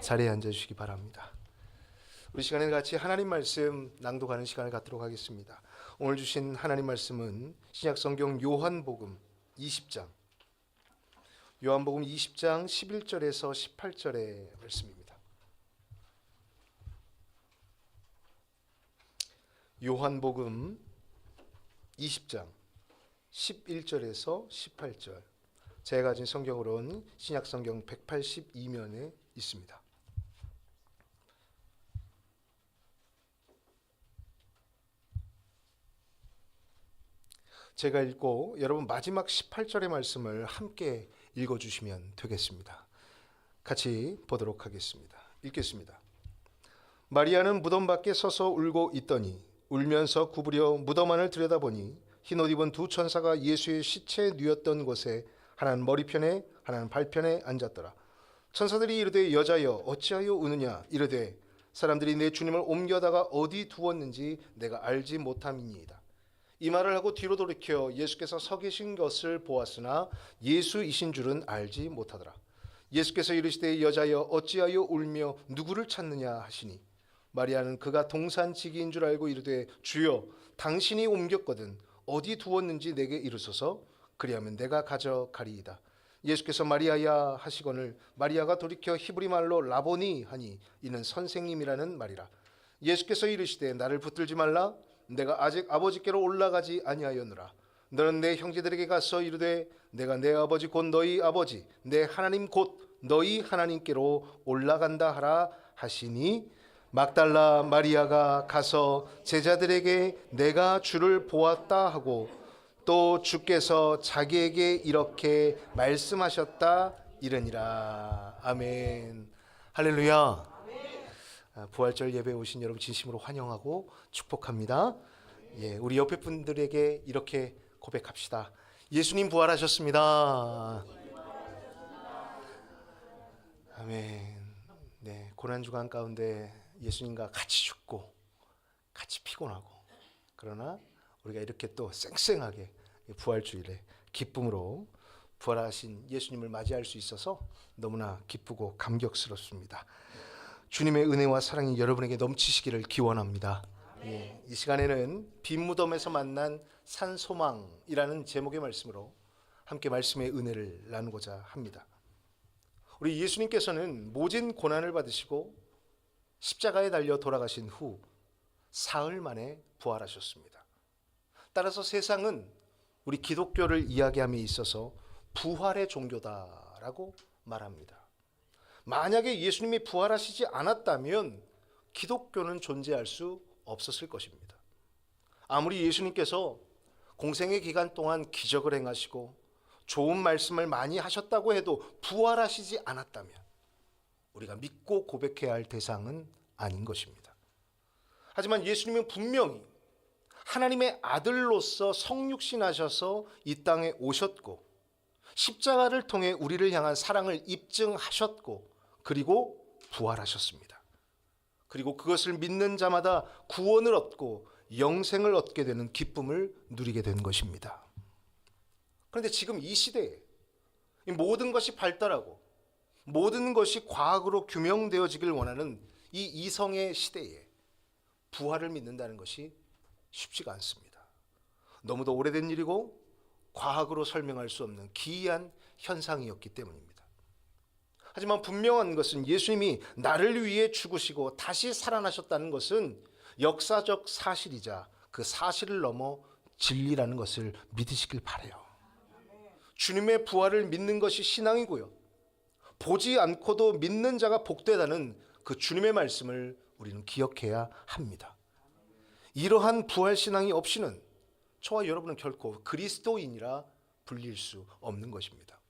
자리에 앉아주시기 바랍니다. 우리 시간에 같이 하나님 말씀 낭독하는 시간을 갖도록 하겠습니다. 오늘 주신 하나님 말씀은 신약성경 요한복음 20장 11절에서 18절의 말씀입니다. 요한복음 20장 11절에서 18절, 제가 가진 성경으로는 신약성경 182면에 있습니다. 제가 읽고 여러분 마지막 18절의 말씀을 함께 읽어주시면 되겠습니다. 같이 보도록 하겠습니다. 읽겠습니다. 마리아는 무덤 밖에 서서 울고 있더니 울면서 구부려 무덤 안을 들여다보니 흰옷 입은 두 천사가 예수의 시체 누였던 곳에 하나는 머리편에 하나는 발편에 앉았더라. 천사들이 이르되 여자여 어찌하여 우느냐 이르되 사람들이 내 주님을 옮겨다가 어디 두었는지 내가 알지 못함이니이다. 이 말을 하고 뒤로 돌이켜 예수께서 서 계신 것을 보았으나 예수이신 줄은 알지 못하더라. 예수께서 이르시되 여자여 어찌하여 울며 누구를 찾느냐 하시니 마리아는 그가 동산지기인 줄 알고 이르되 주여 당신이 옮겼거든 어디 두었는지 내게 이르소서 그리하면 내가 가져가리이다. 예수께서 마리아야 하시거늘 마리아가 돌이켜 히브리 말로 라보니 하니 이는 선생님이라는 말이라. 예수께서 이르시되 나를 붙들지 말라. 내가 아직 아버지께로 올라가지 아니하였노라. 너는 내 형제들에게 가서 이르되 내가 내 아버지 곧 너희 아버지 내 하나님 곧 너희 하나님께로 올라간다 하라 하시니 막달라 마리아가 가서 제자들에게 내가 주를 보았다 하고 또 주께서 자기에게 이렇게 말씀하셨다 이르니라. 아멘. 할렐루야. 부활절 예배에 오신 여러분 진심으로 환영하고 축복합니다. 우리 옆에 분들에게 이렇게 고백합시다. 예수님 부활하셨습니다. 아멘. 네, 고난주간 가운데 예수님과 같이 죽고 같이 피곤하고 그러나 우리가 이렇게 또 쌩쌩하게 부활주일에 기쁨으로 부활하신 예수님을 맞이할 수 있어서 너무나 기쁘고 감격스럽습니다. 주님의 은혜와 사랑이 여러분에게 넘치시기를 기원합니다. 이 시간에는 빈 무덤에서 만난 산소망이라는 제목의 말씀으로 함께 말씀의 은혜를 나누고자 합니다. 우리 예수님께서는 모진 고난을 받으시고 십자가에 달려 돌아가신 후 사흘 만에 부활하셨습니다. 따라서 세상은 우리 기독교를 이야기함에 있어서 부활의 종교다라고 말합니다. 만약에 예수님이 부활하시지 않았다면 기독교는 존재할 수 없었을 것입니다. 아무리 예수님께서 공생의 기간 동안 기적을 행하시고 좋은 말씀을 많이 하셨다고 해도 부활하시지 않았다면 우리가 믿고 고백해야 할 대상은 아닌 것입니다. 하지만 예수님은 분명히 하나님의 아들로서 성육신하셔서 이 땅에 오셨고 십자가를 통해 우리를 향한 사랑을 입증하셨고 그리고 부활하셨습니다. 그리고 그것을 믿는 자마다 구원을 얻고 영생을 얻게 되는 기쁨을 누리게 된 것입니다. 그런데 지금 이 시대에 모든 것이 발달하고 모든 것이 과학으로 규명되어지길 원하는 이 이성의 시대에 부활을 믿는다는 것이 쉽지가 않습니다. 너무도 오래된 일이고 과학으로 설명할 수 없는 기이한 현상이었기 때문입니다. 하지만 분명한 것은 예수님이 나를 위해 죽으시고 다시 살아나셨다는 것은 역사적 사실이자 그 사실을 넘어 진리라는 것을 믿으시길 바라요. 주님의 부활을 믿는 것이 신앙이고요. 보지 않고도 믿는 자가 복되다는 그 주님의 말씀을 우리는 기억해야 합니다. 이러한 부활 신앙이 없이는 저와 여러분은 결코 그리스도인이라 불릴 수 없는 것입니다.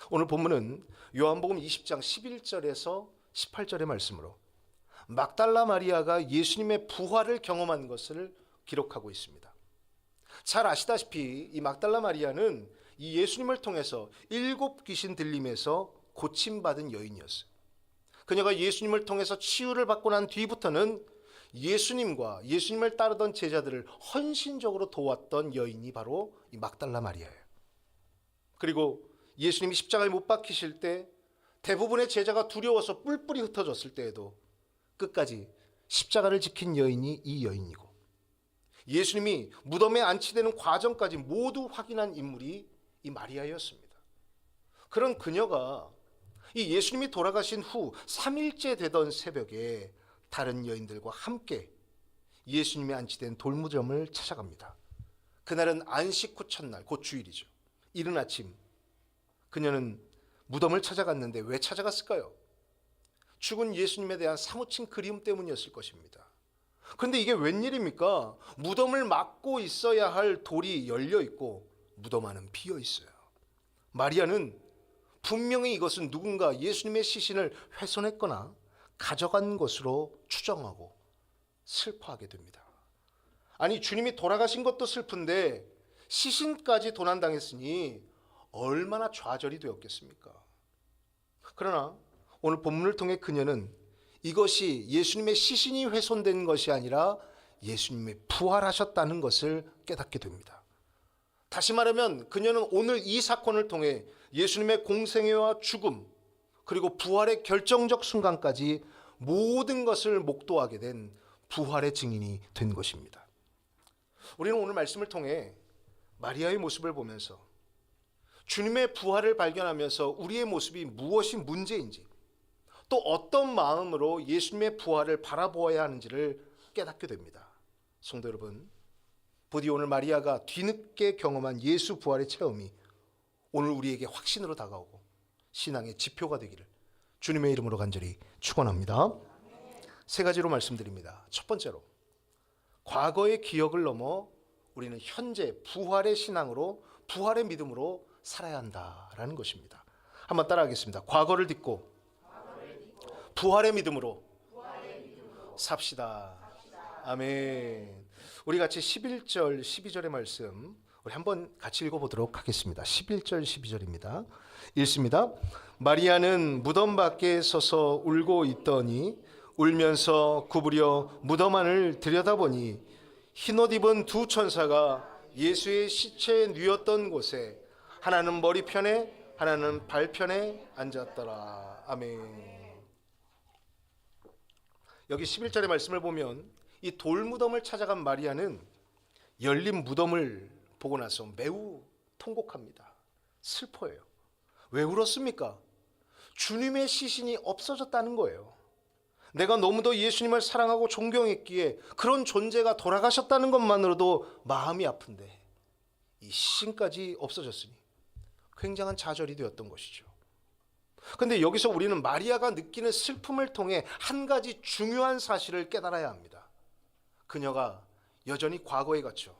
오늘 본문은 요한복음 20장 11절에서 18절의 말씀으로 막달라 마리아가 예수님의 부활을 경험한 것을 기록하고 있습니다. 잘 아시다시피 이 막달라 마리아는 이 예수님을 통해서 7 귀신 들림에서 고침받은 여인이었어요. 그녀가 예수님을 통해서 치유를 받고 난 뒤부터는 예수님과 예수님을 따르던 제자들을 헌신적으로 도왔던 여인이 바로 이 막달라 마리아예요. 그리고 예수님이 십자가에 못 박히실 때 대부분의 제자가 두려워서 뿔뿔이 흩어졌을 때에도 끝까지 십자가를 지킨 여인이 이 여인이고, 예수님이 무덤에 안치되는 과정까지 모두 확인한 인물이 이 마리아였습니다. 그런 그녀가 이 예수님이 돌아가신 후 3일째 되던 새벽에 다른 여인들과 함께 예수님이 안치된 돌무덤을 찾아갑니다. 그날은 안식 후 첫날, 곧 주일이죠. 이른 아침 그녀는 무덤을 찾아갔는데 왜 찾아갔을까요? 죽은 예수님에 대한 사무친 그리움 때문이었을 것입니다. 그런데 이게 웬일입니까? 무덤을 막고 있어야 할 돌이 열려 있고 무덤 안은 비어 있어요. 마리아는 분명히 이것은 누군가 예수님의 시신을 훼손했거나 가져간 것으로 추정하고 슬퍼하게 됩니다. 아니, 주님이 돌아가신 것도 슬픈데 시신까지 도난당했으니 얼마나 좌절이 되었겠습니까? 그러나 오늘 본문을 통해 그녀는 이것이 예수님의 시신이 훼손된 것이 아니라 예수님이 부활하셨다는 것을 깨닫게 됩니다. 다시 말하면 그녀는 오늘 이 사건을 통해 예수님의 공생애와 죽음 그리고 부활의 결정적 순간까지 모든 것을 목도하게 된 부활의 증인이 된 것입니다. 우리는 오늘 말씀을 통해 마리아의 모습을 보면서 주님의 부활을 발견하면서 우리의 모습이 무엇이 문제인지, 또 어떤 마음으로 예수님의 부활을 바라보아야 하는지를 깨닫게 됩니다. 성도 여러분, 부디 오늘 마리아가 뒤늦게 경험한 예수 부활의 체험이 오늘 우리에게 확신으로 다가오고 신앙의 지표가 되기를 주님의 이름으로 간절히 축원합니다. 세 가지로 말씀드립니다. 첫 번째로, 과거의 기억을 넘어 우리는 현재 부활의 신앙으로, 부활의 믿음으로 살아야 한다라는 것입니다. 한번 따라하겠습니다. 과거를 딛고 부활의 믿음으로 삽시다. 아멘. 우리 같이 11절 12절의 말씀 우리 한번 같이 읽어보도록 하겠습니다. 11절 12절입니다. 읽습니다. 마리아는 무덤 밖에 서서 울고 있더니 울면서 구부려 무덤 안을 들여다보니 흰옷 입은 두 천사가 예수의 시체에 누웠던 곳에 하나는 머리편에 하나는 발편에 앉았더라. 아멘. 여기 11절의 말씀을 보면 이 돌무덤을 찾아간 마리아는 열린 무덤을 보고 나서 매우 통곡합니다. 슬퍼해요. 왜 울었습니까? 주님의 시신이 없어졌다는 거예요. 내가 너무도 예수님을 사랑하고 존경했기에 그런 존재가 돌아가셨다는 것만으로도 마음이 아픈데 이 시신까지 없어졌으니 굉장한 좌절이 되었던 것이죠. 그런데 여기서 우리는 마리아가 느끼는 슬픔을 통해 한 가지 중요한 사실을 깨달아야 합니다. 그녀가 여전히 과거에 갇혀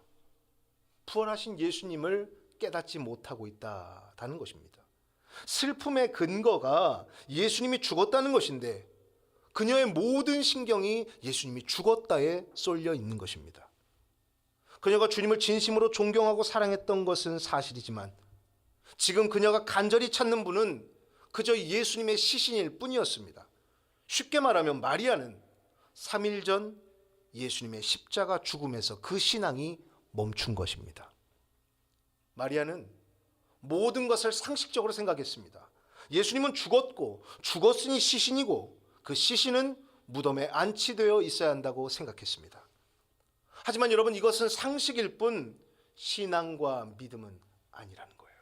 부활하신 예수님을 깨닫지 못하고 있다는 것입니다. 슬픔의 근거가 예수님이 죽었다는 것인데 그녀의 모든 신경이 예수님이 죽었다에 쏠려 있는 것입니다. 그녀가 주님을 진심으로 존경하고 사랑했던 것은 사실이지만 지금 그녀가 간절히 찾는 분은 그저 예수님의 시신일 뿐이었습니다. 쉽게 말하면 마리아는 3일 전 예수님의 십자가 죽음에서 그 신앙이 멈춘 것입니다. 마리아는 모든 것을 상식적으로 생각했습니다. 예수님은 죽었고 죽었으니 시신이고 그 시신은 무덤에 안치되어 있어야 한다고 생각했습니다. 하지만 여러분, 이것은 상식일 뿐 신앙과 믿음은 아니라는 거예요.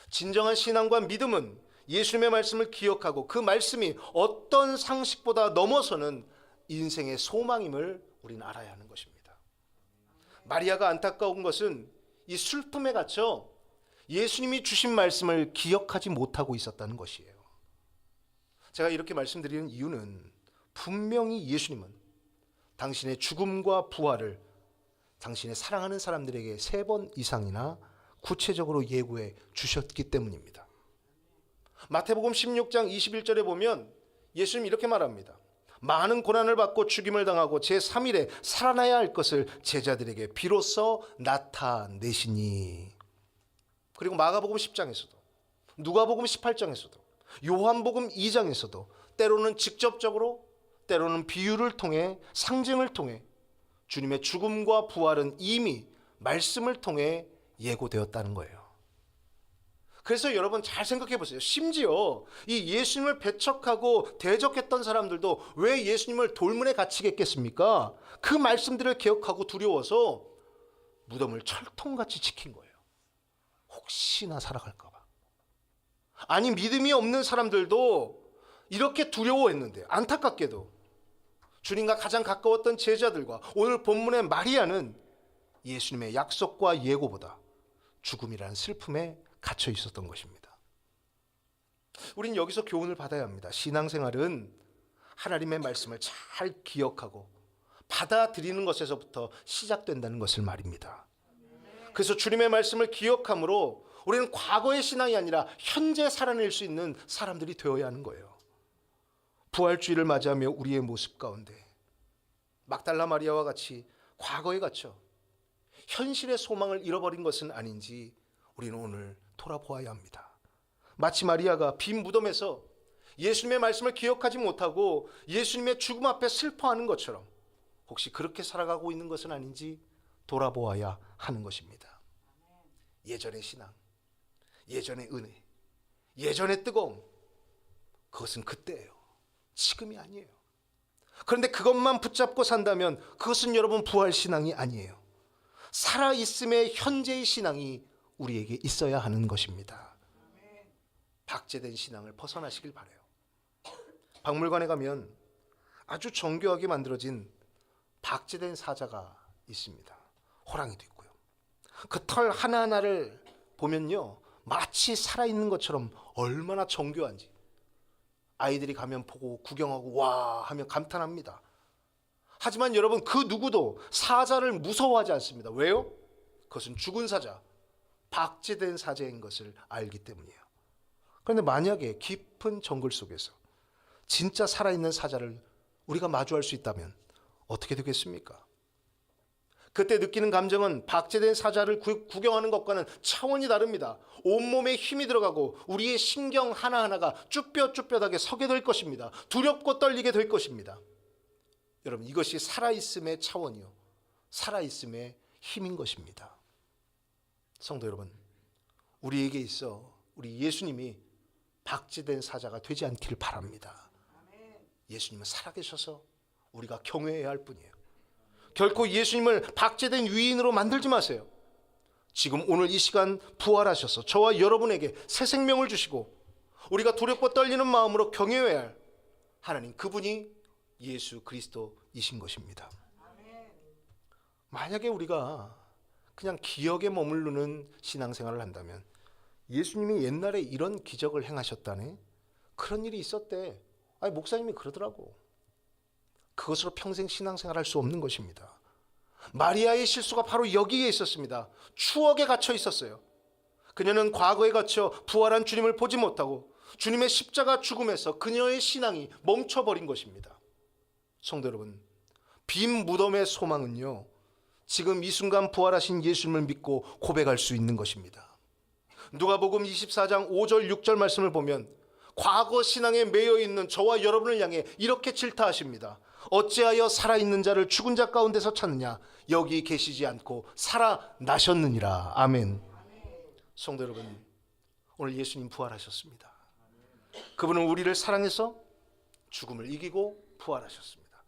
진정한 신앙과 믿음은 예수님의 말씀을 기억하고 그 말씀이 어떤 상식보다 넘어서는 인생의 소망임을 우리는 알아야 하는 것입니다. 마리아가 안타까운 것은 이 슬픔에 갇혀 예수님이 주신 말씀을 기억하지 못하고 있었다는 것이에요. 제가 이렇게 말씀드리는 이유는 분명히 예수님은 당신의 죽음과 부활을 당신의 사랑하는 사람들에게 3번 이상이나 구체적으로 예고해 주셨기 때문입니다. 마태복음 16장 21절에 보면 예수님이 이렇게 말합니다. 많은 고난을 받고 죽임을 당하고 제3일에 살아나야 할 것을 제자들에게 비로소 나타내시니. 그리고 마가복음 10장에서도 누가복음 18장에서도 요한복음 2장에서도 때로는 직접적으로 때로는 비유를 통해 상징을 통해 주님의 죽음과 부활은 이미 말씀을 통해 예고되었다는 거예요. 그래서 여러분 잘 생각해 보세요. 심지어 이 예수님을 배척하고 대적했던 사람들도 왜 예수님을 돌문에 갇히겠겠습니까? 그 말씀들을 기억하고 두려워서 무덤을 철통같이 지킨 거예요. 혹시나 살아갈까 봐. 아니, 믿음이 없는 사람들도 이렇게 두려워했는데, 안타깝게도 주님과 가장 가까웠던 제자들과 오늘 본문의 마리아는 예수님의 약속과 예고보다 죽음이라는 슬픔에 갇혀 있었던 것입니다. 우린 여기서 교훈을 받아야 합니다. 신앙생활은 하나님의 말씀을 잘 기억하고 받아들이는 것에서부터 시작된다는 것을 말입니다. 그래서 주님의 말씀을 기억함으로 우리는 과거의 신앙이 아니라 현재 살아낼 수 있는 사람들이 되어야 하는 거예요. 부활주의를 맞이하며 우리의 모습 가운데 막달라 마리아와 같이 과거에 갇혀 현실의 소망을 잃어버린 것은 아닌지 우리는 오늘 돌아보아야 합니다. 마치 마리아가 빈 무덤에서 예수님의 말씀을 기억하지 못하고 예수님의 죽음 앞에 슬퍼하는 것처럼 혹시 그렇게 살아가고 있는 것은 아닌지 돌아보아야 하는 것입니다. 예전의 신앙, 예전의 은혜, 예전의 뜨거움, 그것은 그때예요. 지금이 아니에요. 그런데 그것만 붙잡고 산다면 그것은 여러분 부활신앙이 아니에요. 살아있음의 현재의 신앙이 우리에게 있어야 하는 것입니다. 박제된 신앙을 벗어나시길 바라요. 박물관에 가면 아주 정교하게 만들어진 박제된 사자가 있습니다. 호랑이도 있고요. 그 털 하나하나를 보면요, 마치 살아있는 것처럼 얼마나 정교한지 아이들이 가면 보고 구경하고 와 하며 감탄합니다. 하지만 여러분, 그 누구도 사자를 무서워하지 않습니다. 왜요? 그것은 죽은 사자, 박제된 사자인 것을 알기 때문이에요. 그런데 만약에 깊은 정글 속에서 진짜 살아있는 사자를 우리가 마주할 수 있다면 어떻게 되겠습니까? 그때 느끼는 감정은 박제된 사자를 구경하는 것과는 차원이 다릅니다. 온몸에 힘이 들어가고 우리의 신경 하나하나가 쭈뼛쭈뼛하게 서게 될 것입니다. 두렵고 떨리게 될 것입니다. 여러분, 이것이 살아있음의 차원이요, 살아있음의 힘인 것입니다. 성도 여러분, 우리에게 있어 우리 예수님이 박제된 사자가 되지 않기를 바랍니다. 예수님은 살아계셔서 우리가 경외해야 할 뿐이에요. 결코 예수님을 박제된 위인으로 만들지 마세요. 지금 오늘 이 시간 부활하셔서 저와 여러분에게 새 생명을 주시고 우리가 두렵고 떨리는 마음으로 경외해야 할 하나님, 그분이 예수 그리스도이신 것입니다. 만약에 우리가 그냥 기억에 머무르는 신앙생활을 한다면 예수님이 옛날에 이런 기적을 행하셨다네, 그런 일이 있었대, 아니 목사님이 그러더라고, 그것으로 평생 신앙생활 할 수 없는 것입니다. 마리아의 실수가 바로 여기에 있었습니다. 추억에 갇혀 있었어요. 그녀는 과거에 갇혀 부활한 주님을 보지 못하고 주님의 십자가 죽음에서 그녀의 신앙이 멈춰버린 것입니다. 성도 여러분, 빈 무덤의 소망은요, 지금 이 순간 부활하신 예수님을 믿고 고백할 수 있는 것입니다. 누가복음 24장 5절 6절 말씀을 보면 과거 신앙에 매여 있는 저와 여러분을 향해 이렇게 질타하십니다. 어찌하여 살아있는 자를 죽은 자 가운데서 찾느냐, 여기 계시지 않고 살아나셨느니라. 아멘. 성도 여러분, 오늘 예수님 부활하셨습니다. 그분은 우리를 사랑해서 죽음을 이기고 부활하셨습니다.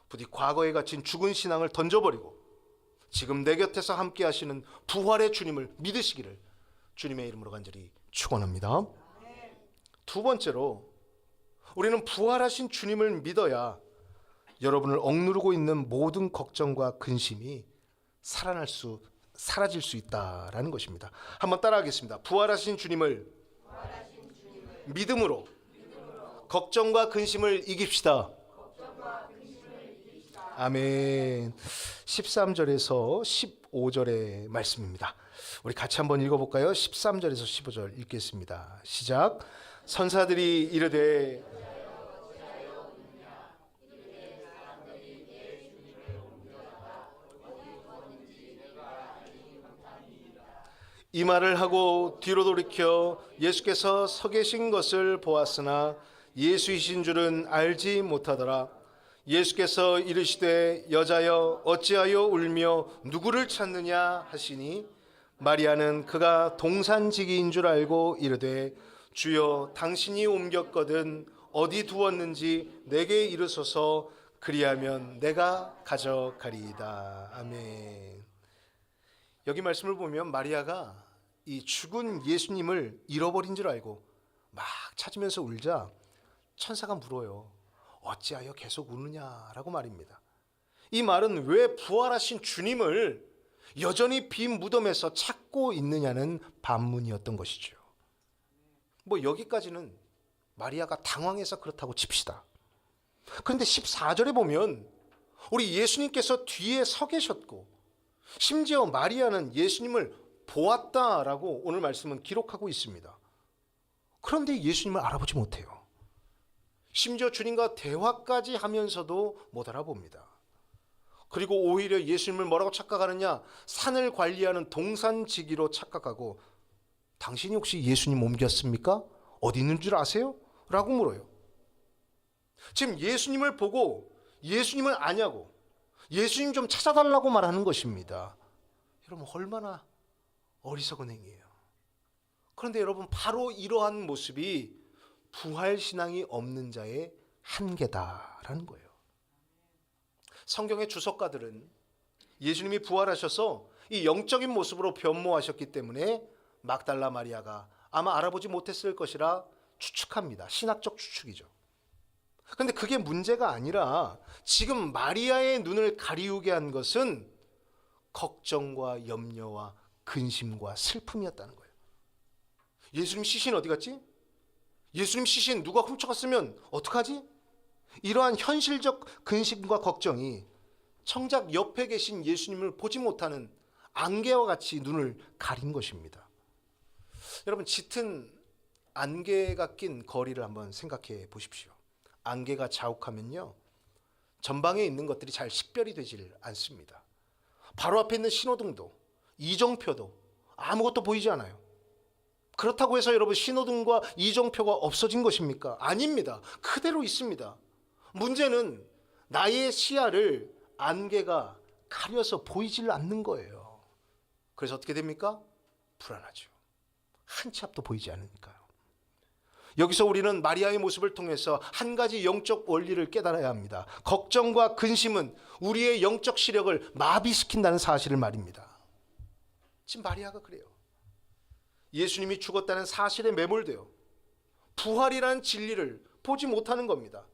부디 과거에 갇힌 죽은 신앙을 던져버리고 지금 내 곁에서 함께 하시는 부활의 주님을 믿으시기를 주님의 이름으로 간절히 축원합니다. 두 번째로, 우리는 부활하신 주님을 믿어야 여러분을 억누르고 있는 모든 걱정과 근심이 사라질 수 있다라는 것입니다. 한번 따라하겠습니다. 부활하신 주님을 믿음으로 걱정과 근심을 이깁시다. 아멘. 13절에서 15절의 말씀입니다. 우리 같이 한번 읽어볼까요? 13절에서 15절 읽겠습니다. 시작. 선사들이 이르되 이 말을 하고 뒤로 돌이켜 예수께서 서 계신 것을 보았으나 예수이신 줄은 알지 못하더라. 예수께서 이르시되 여자여 어찌하여 울며 누구를 찾느냐 하시니 마리아는 그가 동산지기인 줄 알고 이르되 주여 당신이 옮겼거든 어디 두었는지 내게 이르소서 그리하면 내가 가져가리이다. 아멘. 여기 말씀을 보면 마리아가 이 죽은 예수님을 잃어버린 줄 알고 막 찾으면서 울자 천사가 물어요. 어찌하여 계속 우느냐라고 말입니다. 이 말은 왜 부활하신 주님을 여전히 빈 무덤에서 찾고 있느냐는 반문이었던 것이죠. 뭐 여기까지는 마리아가 당황해서 그렇다고 칩시다. 그런데 14절에 보면 우리 예수님께서 뒤에 서 계셨고 심지어 마리아는 예수님을 보았다라고 오늘 말씀은 기록하고 있습니다. 그런데 예수님을 알아보지 못해요. 심지어 주님과 대화까지 하면서도 못 알아봅니다. 그리고 오히려 예수님을 뭐라고 착각하느냐? 산을 관리하는 동산지기로 착각하고 당신이 혹시 예수님 옮겼습니까? 어디 있는 줄 아세요? 라고 물어요. 지금 예수님을 보고 예수님을 아냐고 예수님 좀 찾아달라고 말하는 것입니다. 여러분 얼마나 어리석은 행위예요. 그런데 여러분 바로 이러한 모습이 부활신앙이 없는 자의 한계다라는 거예요. 성경의 주석가들은 예수님이 부활하셔서 이 영적인 모습으로 변모하셨기 때문에 막달라 마리아가 아마 알아보지 못했을 것이라 추측합니다. 신학적 추측이죠. 그런데 그게 문제가 아니라 지금 마리아의 눈을 가리우게 한 것은 걱정과 염려와 근심과 슬픔이었다는 거예요. 예수님 시신 어디 갔지? 예수님 시신 누가 훔쳐갔으면 어떡하지? 이러한 현실적 근심과 걱정이 정작 옆에 계신 예수님을 보지 못하는 안개와 같이 눈을 가린 것입니다. 여러분 짙은 안개가 낀 거리를 한번 생각해 보십시오. 안개가 자욱하면요 전방에 있는 것들이 잘 식별이 되질 않습니다. 바로 앞에 있는 신호등도 이정표도 아무것도 보이지 않아요. 그렇다고 해서 여러분 신호등과 이정표가 없어진 것입니까? 아닙니다. 그대로 있습니다. 문제는 나의 시야를 안개가 가려서 보이질 않는 거예요. 그래서 어떻게 됩니까? 불안하죠. 한 치 앞도 보이지 않으니까요. 여기서 우리는 마리아의 모습을 통해서 한 가지 영적 원리를 깨달아야 합니다. 걱정과 근심은 우리의 영적 시력을 마비시킨다는 사실을 말입니다. 지금 마리아가 그래요. 예수님이 죽었다는 사실에 매몰돼요. 부활이라는 진리를 보지 못하는 겁니다.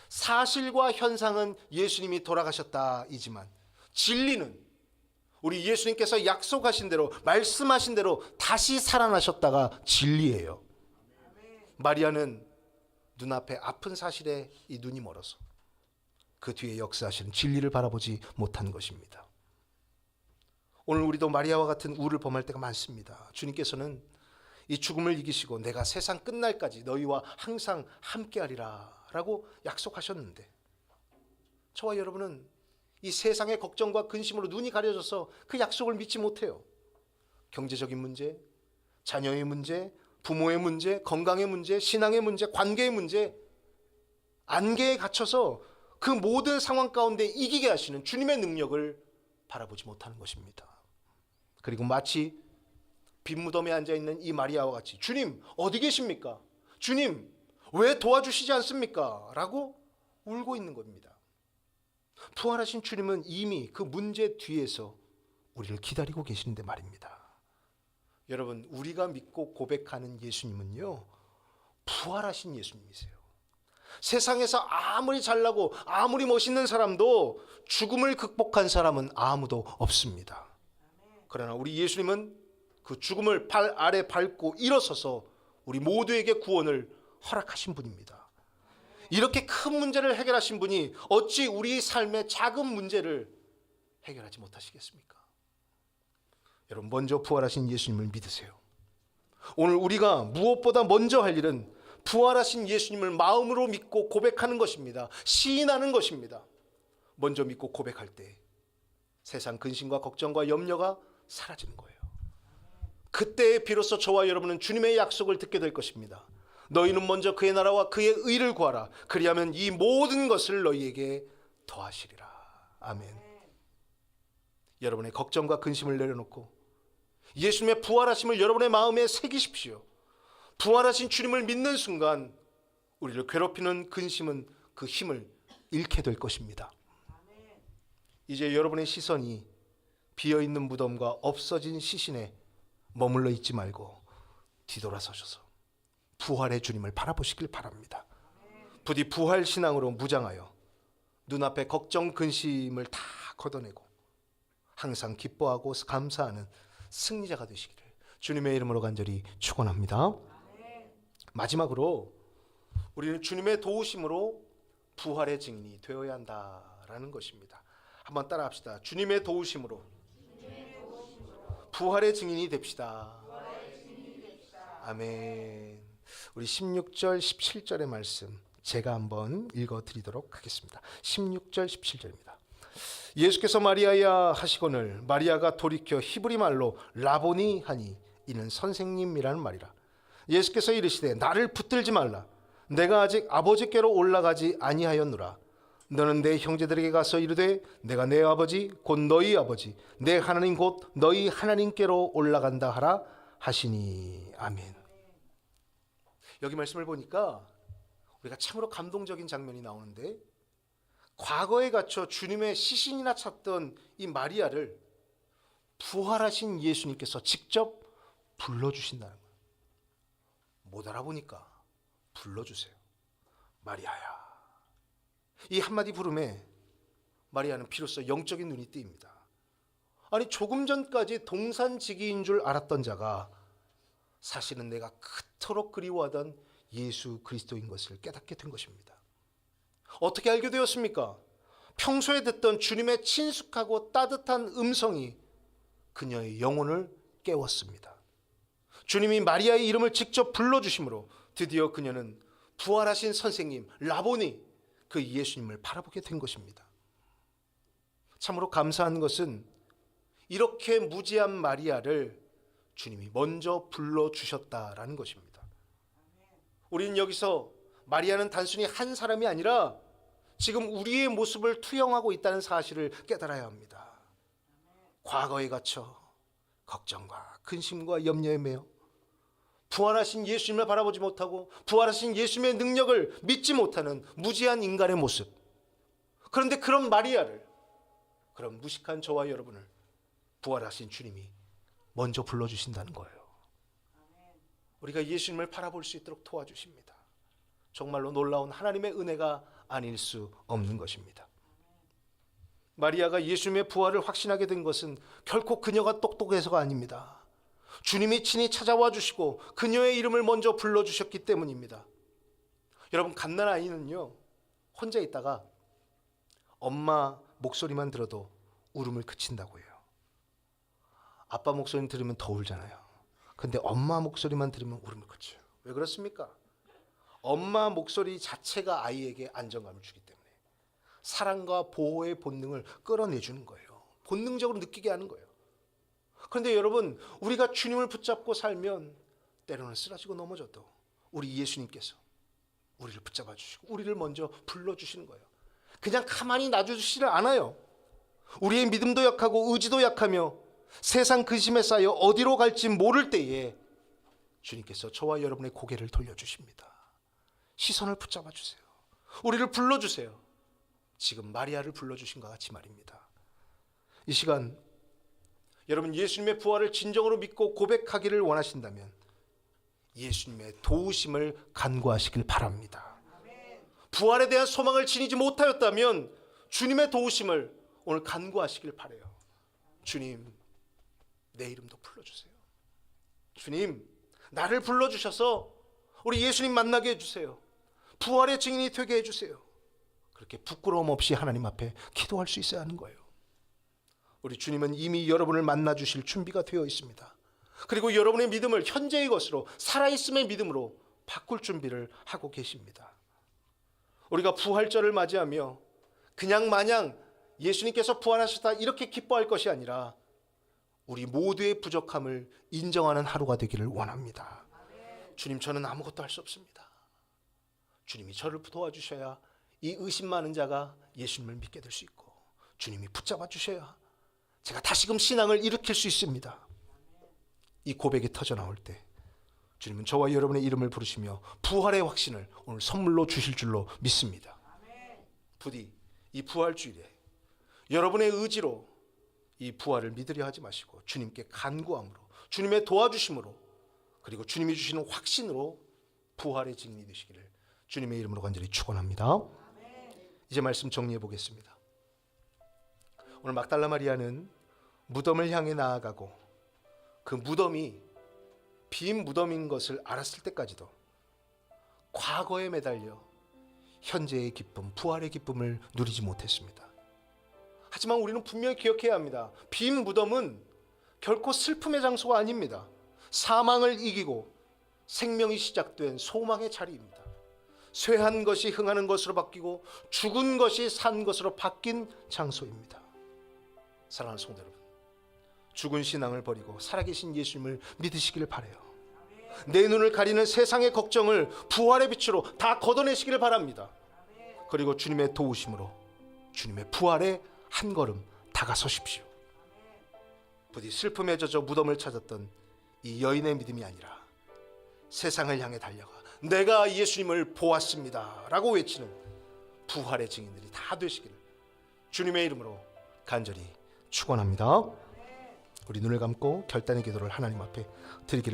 사실과 현상은 예수님이 돌아가셨다이지만 진리는 우리 예수님께서 약속하신 대로 말씀하신 대로 다시 살아나셨다가 진리예요. 마리아는 눈앞에 아픈 사실에 이 눈이 멀어서 그 뒤에 역사하시는 진리를 바라보지 못한 것입니다. 오늘 우리도 마리아와 같은 우를 범할 때가 많습니다. 주님께서는 이 죽음을 이기시고 내가 세상 끝날까지 너희와 항상 함께하리라 라고 약속하셨는데 저와 여러분은 이 세상의 걱정과 근심으로 눈이 가려져서 그 약속을 믿지 못해요. 경제적인 문제, 자녀의 문제, 부모의 문제, 건강의 문제, 신앙의 문제, 관계의 문제, 안개에 갇혀서 그 모든 상황 가운데 이기게 하시는 주님의 능력을 바라보지 못하는 것입니다. 그리고 마치 빈 무덤에 앉아있는 이 마리아와 같이 주님 어디 계십니까? 주님 왜 도와주시지 않습니까? 라고 울고 있는 겁니다. 부활하신 주님은 이미 그 문제 뒤에서 우리를 기다리고 계시는데 말입니다. 여러분 우리가 믿고 고백하는 예수님은요 부활하신 예수님이세요. 세상에서 아무리 잘나고 아무리 멋있는 사람도 죽음을 극복한 사람은 아무도 없습니다. 그러나 우리 예수님은 그 죽음을 발 아래 밟고 일어서서 우리 모두에게 구원을 허락하신 분입니다. 이렇게 큰 문제를 해결하신 분이 어찌 우리 삶의 작은 문제를 해결하지 못하시겠습니까? 여러분 먼저 부활하신 예수님을 믿으세요. 오늘 우리가 무엇보다 먼저 할 일은 부활하신 예수님을 마음으로 믿고 고백하는 것입니다. 시인하는 것입니다. 먼저 믿고 고백할 때 세상 근심과 걱정과 염려가 사라지는 거예요. 그때 비로소 저와 여러분은 주님의 약속을 듣게 될 것입니다. 너희는 먼저 그의 나라와 그의 의를 구하라. 그리하면 이 모든 것을 너희에게 더하시리라. 아멘. 여러분의 걱정과 근심을 내려놓고 예수님의 부활하심을 여러분의 마음에 새기십시오. 부활하신 주님을 믿는 순간 우리를 괴롭히는 근심은 그 힘을 잃게 될 것입니다. 이제 여러분의 시선이 비어있는 무덤과 없어진 시신에 머물러 있지 말고 뒤돌아서셔서 부활의 주님을 바라보시길 바랍니다. 부디 부활 신앙으로 무장하여 눈앞에 걱정 근심을 다 걷어내고 항상 기뻐하고 감사하는 승리자가 되시기를 주님의 이름으로 간절히 축원합니다. 마지막으로 우리는 주님의 도우심으로 부활의 증인이 되어야 한다라는 것입니다. 한번 따라합시다. 주님의 도우심으로 부활의 증인이 됩시다. 아멘. 우리 16절 17절의 말씀 제가 한번 읽어드리도록 하겠습니다. 16절 17절입니다. 예수께서 마리아야 하시거늘 마리아가 돌이켜 히브리 말로 라보니 하니 이는 선생님이라는 말이라. 예수께서 이르시되 나를 붙들지 말라. 내가 아직 아버지께로 올라가지 아니하였노라. 너는 내 형제들에게 가서 이르되 내가 내 아버지 곧 너희 아버지 내 하나님 곧 너희 하나님께로 올라간다 하라 하시니. 아멘. 여기 말씀을 보니까 우리가 참으로 감동적인 장면이 나오는데, 과거에 갇혀 주님의 시신이나 찾던 이 마리아를 부활하신 예수님께서 직접 불러주신다는 거예요. 못 알아보니까 불러주세요. 마리아야. 이 한마디 부름에 마리아는 비로소 영적인 눈이 띄입니다. 아니, 조금 전까지 동산지기인 줄 알았던 자가 사실은 내가 그토록 그리워하던 예수 그리스도인 것을 깨닫게 된 것입니다. 어떻게 알게 되었습니까? 평소에 듣던 주님의 친숙하고 따뜻한 음성이 그녀의 영혼을 깨웠습니다. 주님이 마리아의 이름을 직접 불러주심으로 드디어 그녀는 부활하신 선생님 라보니 그 예수님을 바라보게 된 것입니다. 참으로 감사한 것은 이렇게 무지한 마리아를 주님이 먼저 불러주셨다라는 것입니다. 우리는 여기서 마리아는 단순히 한 사람이 아니라 지금 우리의 모습을 투영하고 있다는 사실을 깨달아야 합니다. 과거에 갇혀 걱정과 근심과 염려에 매여 부활하신 예수님을 바라보지 못하고 부활하신 예수님의 능력을 믿지 못하는 무지한 인간의 모습. 그런데 그런 마리아를, 그런 무식한 저와 여러분을 부활하신 주님이 먼저 불러주신다는 거예요. 우리가 예수님을 바라볼 수 있도록 도와주십니다. 정말로 놀라운 하나님의 은혜가 아닐 수 없는 것입니다. 마리아가 예수님의 부활을 확신하게 된 것은 결코 그녀가 똑똑해서가 아닙니다. 주님이 친히 찾아와 주시고 그녀의 이름을 먼저 불러주셨기 때문입니다. 여러분, 갓난아이는요, 혼자 있다가 엄마 목소리만 들어도 울음을 그친다고 해요. 아빠 목소리 들으면 더 울잖아요. 근데 엄마 목소리만 들으면 울음을 그쳐요. 왜 그렇습니까? 엄마 목소리 자체가 아이에게 안정감을 주기 때문에 사랑과 보호의 본능을 끌어내주는 거예요. 본능적으로 느끼게 하는 거예요. 그런데 여러분, 우리가 주님을 붙잡고 살면 때로는 쓰러지고 넘어져도 우리 예수님께서 우리를 붙잡아 주시고 우리를 먼저 불러주시는 거예요. 그냥 가만히 놔주시질 않아요. 우리의 믿음도 약하고 의지도 약하며 세상 근심에 쌓여 어디로 갈지 모를 때에 주님께서 저와 여러분의 고개를 돌려주십니다. 시선을 붙잡아 주세요. 우리를 불러주세요. 지금 마리아를 불러주신 것 같이 말입니다. 이 시간 여러분, 예수님의 부활을 진정으로 믿고 고백하기를 원하신다면 예수님의 도우심을 간구하시길 바랍니다. 부활에 대한 소망을 지니지 못하였다면 주님의 도우심을 오늘 간구하시길 바라요. 주님, 내 이름도 불러주세요. 주님, 나를 불러주셔서 우리 예수님 만나게 해주세요. 부활의 증인이 되게 해주세요. 그렇게 부끄러움 없이 하나님 앞에 기도할 수 있어야 하는 거예요. 우리 주님은 이미 여러분을 만나 주실 준비가 되어 있습니다. 그리고 여러분의 믿음을 현재의 것으로, 살아있음의 믿음으로 바꿀 준비를 하고 계십니다. 우리가 부활절을 맞이하며 그냥 마냥 예수님께서 부활하셨다 이렇게 기뻐할 것이 아니라 우리 모두의 부족함을 인정하는 하루가 되기를 원합니다. 주님, 저는 아무것도 할 수 없습니다. 주님이 저를 도와주셔야 이 의심 많은 자가 예수님을 믿게 될 수 있고, 주님이 붙잡아 주셔야 제가 다시금 신앙을 일으킬 수 있습니다. 이 고백이 터져 나올 때 주님은 저와 여러분의 이름을 부르시며 부활의 확신을 오늘 선물로 주실 줄로 믿습니다. 부디 이 부활 주일에 여러분의 의지로 이 부활을 믿으려 하지 마시고 주님께 간구함으로, 주님의 도와주심으로, 그리고 주님이 주시는 확신으로 부활의 증인이 되시기를 주님의 이름으로 간절히 축원합니다. 이제 말씀 정리해 보겠습니다. 오늘 막달라 마리아는 무덤을 향해 나아가고 그 무덤이 빈 무덤인 것을 알았을 때까지도 과거에 매달려 현재의 기쁨, 부활의 기쁨을 누리지 못했습니다. 하지만 우리는 분명히 기억해야 합니다. 빈 무덤은 결코 슬픔의 장소가 아닙니다. 사망을 이기고 생명이 시작된 소망의 자리입니다. 쇠한 것이 흥하는 것으로 바뀌고 죽은 것이 산 것으로 바뀐 장소입니다. 사랑하는 성도 여러분, 죽은 신앙을 버리고 살아계신 예수님을 믿으시기를 바라요. 내 눈을 가리는 세상의 걱정을 부활의 빛으로 다 걷어내시기를 바랍니다. 그리고 주님의 도우심으로 주님의 부활에 한 걸음 다가서십시오. 부디 슬픔에 젖어 무덤을 찾았던 이 여인의 믿음이 아니라 세상을 향해 달려가 내가 예수님을 보았습니다 라고 외치는 부활의 증인들이 다 되시기를 주님의 이름으로 간절히 축원합니다. 우리 눈을 감고 결단의 기도를 하나님 앞에 드리기를